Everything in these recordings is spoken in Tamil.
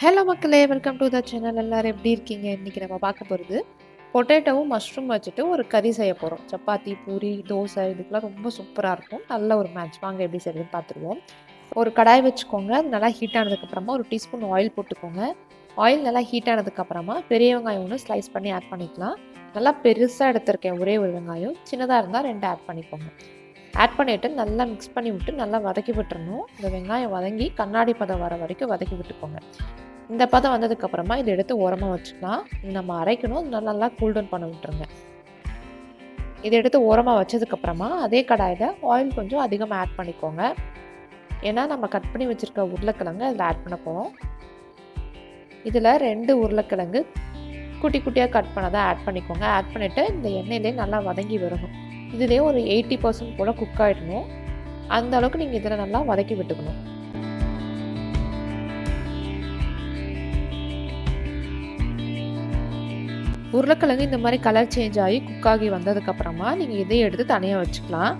ஹலோ மக்களே! Welcome to the channel. எல்லாரும் எப்படி இருக்கீங்க? இன்னைக்கு நம்ம பார்க்க போறது, பொட்டேட்டோவும் மஷ்ரூம் வச்சுட்டு ஒரு கறி செய்ய போறோம். சப்பாத்தி, பூரி, தோசை இதுக்கெல்லாம் ரொம்ப சூப்பரா இருக்கும். நல்ல ஒரு மேட்ச். வாங்க எப்படி செய்றதுன்னு பார்த்துருவோம். ஒரு கடாய் வச்சுக்கோங்க. அது நல்லா ஹீட் ஆனதுக்கப்புறமா ஒரு டீஸ்பூன் ஆயில் போட்டுக்கோங்க. ஆயில் நல்லா ஹீட் ஆனதுக்கப்புறமா பெரிய வெங்காயம் ஒண்ணு ஸ்லைஸ் பண்ணி ஆட் பண்ணிக்கலாம். நல்லா பெருசா எடுத்திருக்கேன் ஒரே ஒரு வெங்காயம். சின்னதா இருந்தா 2 ஆட் பண்ணிக்கோங்க. ஆட் பண்ணிட்டு நல்லா மிக்ஸ் பண்ணி விட்டு நல்லா வதக்கி விட்டுறணும். இந்த வெங்காயம் வதங்கி கண்ணாடி பதம் வர வரைக்கும் வதக்கி விட்டுக்கோங்க. இந்த பதம் வந்ததுக்கப்புறமா இதை எடுத்து ஓரமா வச்சுக்கலாம். இது நம்ம அரைக்கணும். அதனால நல்லா கூல் டவுன் பண்ண விட்டுருங்க. இதை எடுத்து ஓரமா வச்சதுக்கப்புறமா அதே கடாயில ஆயில் கொஞ்சம் அதிகமா ஆட் பண்ணிக்கோங்க. ஏன்னா நம்ம கட் பண்ணி வச்சிருக்க உருளைக்கிழங்கு அதில் ஆட் பண்ண போறோம். இதில் 2 உருளைக்கிழங்கு குட்டி குட்டியாக கட் பண்ணதை ஆட் பண்ணிக்கோங்க. ஆட் பண்ணிவிட்டு இந்த எண்ணெயிலே நல்லா வதங்கி வரணும். இதுலேயே ஒரு 80% போல் குக் ஆகிடணும். அந்த அளவுக்கு நீங்கள் இதில் நல்லா வதக்கி விட்டுக்கணும். உருளைக்கிழங்கு இந்த மாதிரி கலர் சேஞ்ச் ஆகி குக் ஆகி வந்ததுக்கப்புறமா நீங்கள் இதையும் எடுத்து தனியாக வச்சுக்கலாம்.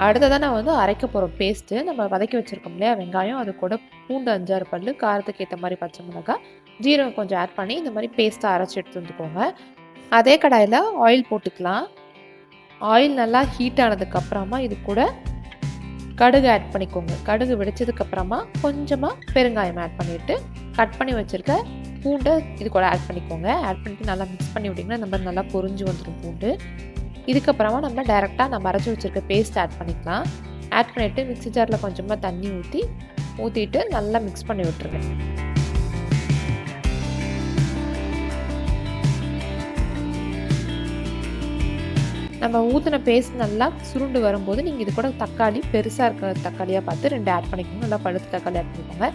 அடுத்ததாக நான் வந்து அரைக்க போகிறோம் பேஸ்ட்டு. நம்ம வதக்கி வச்சுருக்கோம் இல்லையா வெங்காயம், அது கூட பூண்டு 5-6 பல், காரத்துக்கு ஏற்ற மாதிரி பச்சை மிளகாய், ஜீரகம் கொஞ்சம் ஆட் பண்ணி இந்த மாதிரி பேஸ்ட்டாக அரைச்சி எடுத்து வந்துக்கோங்க. அதே கடாயில் ஆயில் போட்டுக்கலாம். ஆயில் நல்லா ஹீட் ஆனதுக்கப்புறமா இது கூட கடுகு ஆட் பண்ணிக்கோங்க. கடுகு வெடிச்சதுக்கப்புறமா கொஞ்சமாக பெருங்காயம் ஆட் பண்ணிவிட்டு கட் பண்ணி வச்சுருக்க பூண்டை இது கூட ஆட் பண்ணிக்கோங்க. ஆட் பண்ணிட்டு நல்லா மிக்ஸ் பண்ணி விட்டிங்கன்னா இந்த மாதிரி நல்லா பொரிஞ்சு வந்துடும் பூண்டு. இதுக்கப்புறமா நம்ம டைரெக்டாக நம்ம அரைச்சி வச்சுருக்க பேஸ்ட் ஆட் பண்ணிக்கலாம். ஆட் பண்ணிவிட்டு மிக்ஸி ஜாரில் கொஞ்சமாக தண்ணி ஊற்றிட்டு நல்லா மிக்ஸ் பண்ணி விட்டுருங்க. நம்ம ஊற்றின பேஸ்ட் நல்லா சுருண்டு வரும்போது நீங்கள் இது கூட தக்காளி பெருசாக இருக்கிற தக்காளியாக பார்த்து 2 ஆட் பண்ணிக்கோங்க. நல்லா பழுத்த தக்காளி ஆட் பண்ணிக்கோங்க.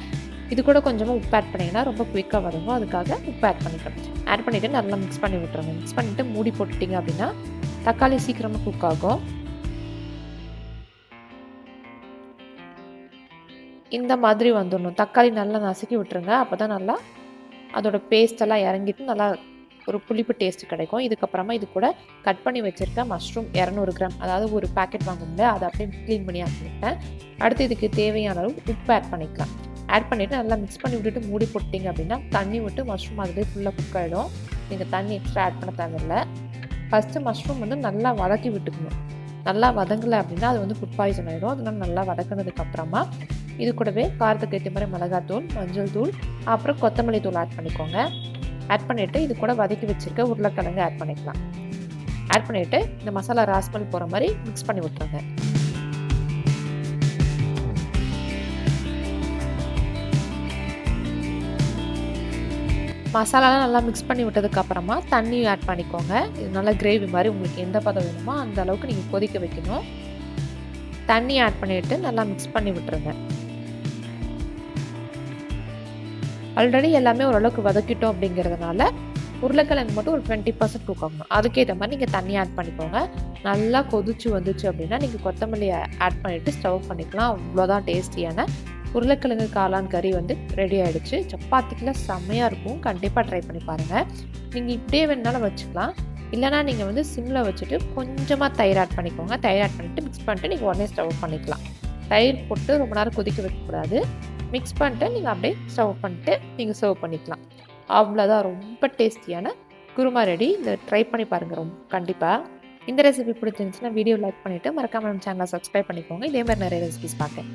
இது கூட கொஞ்சமாக உப்பு ஆட் பண்ணிங்கன்னா ரொம்ப குயிக்காக வதங்கும். அதுக்காக உப்பு ஆட் பண்ணிக்கணும். ஆட் பண்ணிவிட்டு நல்லா மிக்ஸ் பண்ணி விட்டுருங்க. மிக்ஸ் பண்ணிவிட்டு மூடி போட்டுட்டிங்க அப்படின்னா தக்காளி சீக்கிரமாக குக் ஆகும். இந்த மாதிரி வந்துடணும். தக்காளி நல்லா நசுக்கி விட்டுருங்க. அப்போ தான் நல்லா அதோட பேஸ்டெல்லாம் இறங்கிட்டு நல்லா ஒரு புளிப்பு டேஸ்ட் கிடைக்கும். இதுக்கப்புறமா இது கூட கட் பண்ணி வச்சுருக்க மஷ்ரூம் 200 கிராம், அதாவது ஒரு பேக்கெட் வாங்கும்போது அதை அப்படியே க்ளீன் பண்ணி ஆட் பண்ணிட்டேன். அடுத்து இதுக்கு தேவையான அளவு உப்பு ஆட் பண்ணிக்கலாம். ஆட் பண்ணிவிட்டு நல்லா மிக்ஸ் பண்ணி விட்டுட்டு மூடி போட்டிங்க அப்படின்னா தண்ணி விட்டு மஷ்ரூம் அதிலே ஃபுல்லாக குக் ஆகிடும். நீங்கள் தண்ணி எக்ஸ்ட்ரா ஆட் பண்ண தேவையில்லை. ஃபஸ்ட்டு மஷ்ரூம் வந்து நல்லா வதக்கி விட்டுக்கணும். நல்லா வதங்கலை அப்படின்னா அது வந்து ஃபுட் பாய்சன் ஆகிடும். அதனால நல்லா வதக்கினதுக்கப்புறமா இது கூடவே காரத்துக்கு ஏற்ற மாதிரி மிளகாத்தூள், மஞ்சள் தூள், அப்புறம் கொத்தமல்லி தூள் ஆட் பண்ணிக்கோங்க. ஆட் பண்ணிவிட்டு இது கூட வதக்கி வச்சுருக்க உருளைக்கிழங்கு ஆட் பண்ணிக்கலாம். ஆட் பண்ணிவிட்டு இந்த மசாலா ராஸ்மல் போகிற மாதிரி மிக்ஸ் பண்ணி விட்டுருங்க. மசாலாலாம் நல்லா மிக்ஸ் பண்ணி விட்டதுக்கப்புறமா தண்ணி ஆட் பண்ணிக்கோங்க. இது நல்லா கிரேவி மாதிரி உங்களுக்கு எந்த பதம் வேணுமோ அந்த அளவுக்கு நீங்கள் கொதிக்க வைக்கணும். தண்ணி ஆட் பண்ணிவிட்டு நல்லா மிக்ஸ் பண்ணி விட்டுருங்க. ஆல்ரெடி எல்லாமே ஓரளவுக்கு வதக்கிட்டோம் அப்படிங்கிறதுனால உருளைக்கிழங்கு மட்டும் ஒரு 20% குக் ஆகணும். அதுக்கேற்ற மாதிரி நீங்கள் தண்ணி ஆட் பண்ணிக்கோங்க. நல்லா கொதிச்சு வந்துச்சு அப்படின்னா நீங்கள் கொத்தமல்லி ஆட் பண்ணிவிட்டு ஸ்டவ் பண்ணிக்கலாம். அவ்வளோதான் டேஸ்டியான உருளைக்கிழங்கு காளான் கறி வந்து ரெடி ஆகிடுச்சு. சப்பாத்திக்கெலாம் செம்மையாக இருக்கும். கண்டிப்பாக ட்ரை பண்ணி பாருங்கள். நீங்கள் இப்படியே வேணுனாலும் வச்சுக்கலாம். இல்லைனா நீங்கள் வந்து சிம்மில் வச்சுட்டு கொஞ்சமாக தயிர் ஆட் பண்ணிக்கோங்க. தயிர் ஆட் பண்ணிவிட்டு மிக்ஸ் பண்ணிட்டு நீங்கள் உடனே ஸ்டவ் பண்ணிக்கலாம். தயிர் போட்டு ரொம்ப நேரம் கொதிக்க வைக்கக்கூடாது. மிக்ஸ் பண்ணிட்டு நீங்கள் அப்படியே ஸ்டவ் பண்ணிட்டு நீங்கள் சர்வ் பண்ணிக்கலாம். அவ்வளோதான், ரொம்ப டேஸ்டியான குருமா ரெடி. இதை ட்ரை பண்ணி பாருங்கள் கண்டிப்பாக. இந்த ரெசிபி பிடிச்சிருந்துச்சுன்னா வீடியோ லைக் பண்ணிவிட்டு மறக்காமல் நம்ம சேனலை சப்ஸ்கிரைப் பண்ணிக்கோங்க. இதே மாதிரி நிறைய ரெசிபிஸ் பார்க்க.